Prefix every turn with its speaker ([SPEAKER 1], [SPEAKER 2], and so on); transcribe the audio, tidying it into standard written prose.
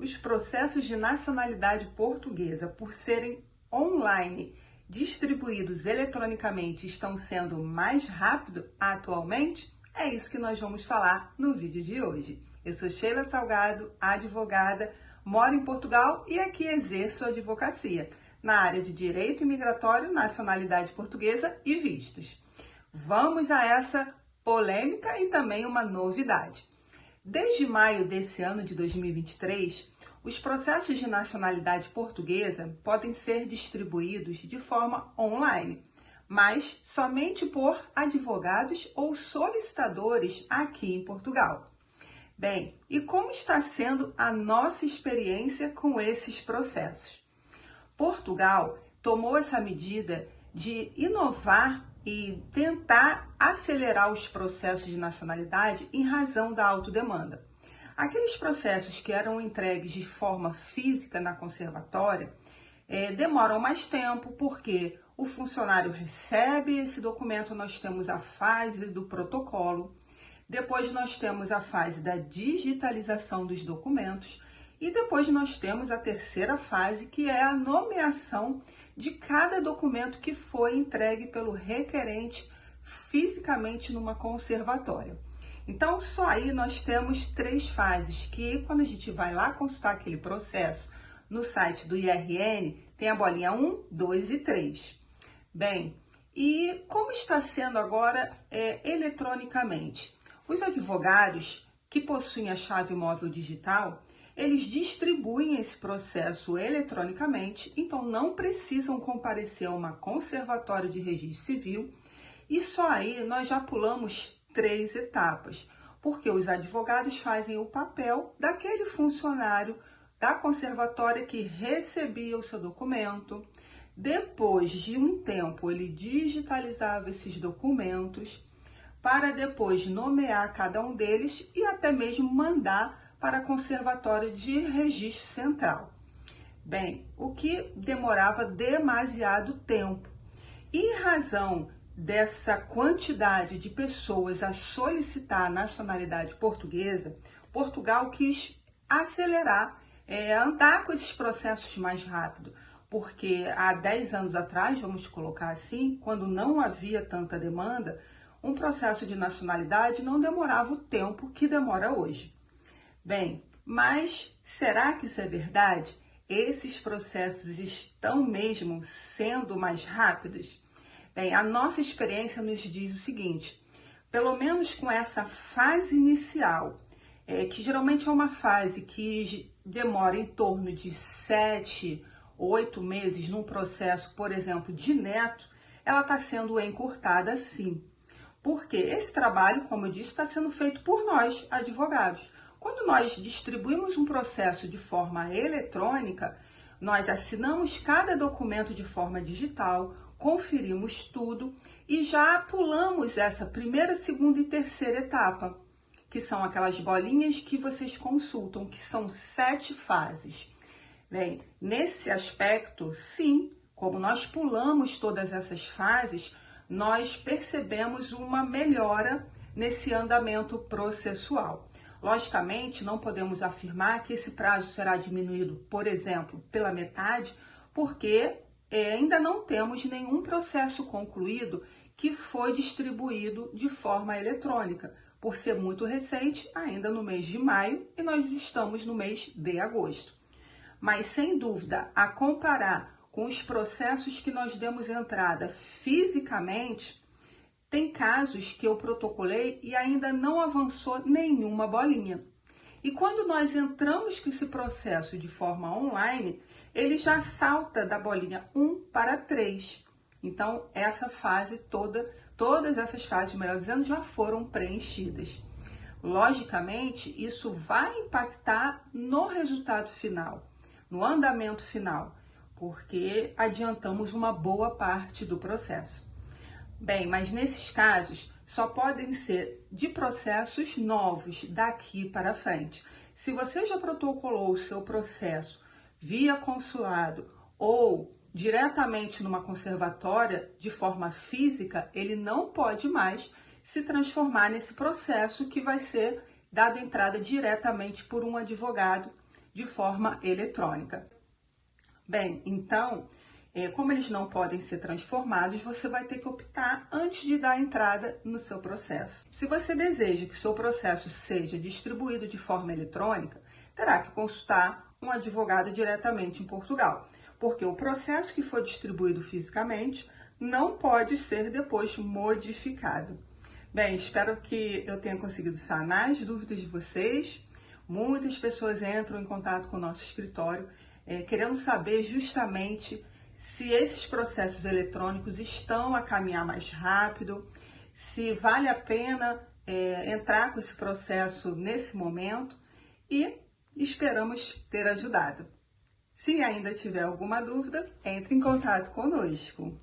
[SPEAKER 1] os processos de nacionalidade portuguesa, por serem online, distribuídos eletronicamente, estão sendo mais rápidos atualmente? É isso que nós vamos falar no vídeo de hoje. Eu sou Sheila Salgado, advogada, moro em Portugal e aqui exerço a advocacia na área de direito imigratório, nacionalidade portuguesa e vistos. Vamos a essa polêmica e também uma novidade. Desde maio desse ano de 2023, os processos de nacionalidade portuguesa podem ser distribuídos de forma online, mas somente por advogados ou solicitadores aqui em Portugal. Bem, e como está sendo a nossa experiência com esses processos? Portugal tomou essa medida de inovar e tentar acelerar os processos de nacionalidade em razão da autodemanda. Aqueles processos que eram entregues de forma física na conservatória demoram mais tempo porque o funcionário recebe esse documento, nós temos a fase do protocolo, depois nós temos a fase da digitalização dos documentos e depois nós temos a terceira fase, que é a nomeação de cada documento que foi entregue pelo requerente fisicamente numa conservatória. Então, só aí nós temos 3 fases, que quando a gente vai lá consultar aquele processo no site do IRN, tem a bolinha 1, 2 e 3. Bem, e como está sendo agora eletronicamente? Os advogados que possuem a chave móvel digital, eles distribuem esse processo eletronicamente, então não precisam comparecer a uma conservatória de registro civil, e só aí nós já pulamos 3 etapas, porque os advogados fazem o papel daquele funcionário da conservatória que recebia o seu documento. Depois de um tempo, ele digitalizava esses documentos para depois nomear cada um deles e até mesmo mandar para a conservatória de registro central. Bem, o que demorava demasiado tempo. E em razão dessa quantidade de pessoas a solicitar a nacionalidade portuguesa, Portugal quis acelerar, andar com esses processos mais rápido, porque há 10 anos atrás, vamos colocar assim, quando não havia tanta demanda, um processo de nacionalidade não demorava o tempo que demora hoje. Bem, mas será que isso é verdade? Esses processos estão mesmo sendo mais rápidos? Bem, a nossa experiência nos diz o seguinte: pelo menos com essa fase inicial, que geralmente é uma fase que demora em torno de 7, 8 meses num processo, por exemplo, de neto, ela está sendo encurtada sim. Porque esse trabalho, como eu disse, está sendo feito por nós, advogados. Quando nós distribuímos um processo de forma eletrônica, nós assinamos cada documento de forma digital, conferimos tudo e já pulamos essa primeira, segunda e terceira etapa, que são aquelas bolinhas que vocês consultam, que são 7 fases. Bem, nesse aspecto, sim, como nós pulamos todas essas fases, nós percebemos uma melhora nesse andamento processual. Logicamente, não podemos afirmar que esse prazo será diminuído, por exemplo, pela metade, porque ainda não temos nenhum processo concluído que foi distribuído de forma eletrônica, por ser muito recente, ainda no mês de maio, e nós estamos no mês de agosto. Mas, sem dúvida, a comparar com os processos que nós demos entrada fisicamente, tem casos que eu protocolei e ainda não avançou nenhuma bolinha. E quando nós entramos com esse processo de forma online, ele já salta da bolinha 1 para 3. Então, essa fase todas essas fases, melhor dizendo, já foram preenchidas. Logicamente, isso vai impactar no resultado final, no andamento final, porque adiantamos uma boa parte do processo. Bem, mas nesses casos só podem ser de processos novos daqui para frente. Se você já protocolou o seu processo via consulado ou diretamente numa conservatória de forma física, ele não pode mais se transformar nesse processo que vai ser dado entrada diretamente por um advogado de forma eletrônica. Bem, então, como eles não podem ser transformados, você vai ter que optar antes de dar entrada no seu processo. Se você deseja que o seu processo seja distribuído de forma eletrônica, terá que consultar um advogado diretamente em Portugal, porque o processo que for distribuído fisicamente não pode ser depois modificado. Bem, espero que eu tenha conseguido sanar as dúvidas de vocês. Muitas pessoas entram em contato com o nosso escritório querendo saber justamente se esses processos eletrônicos estão a caminhar mais rápido, se vale a pena entrar com esse processo nesse momento, e esperamos ter ajudado. Se ainda tiver alguma dúvida, entre em contato conosco.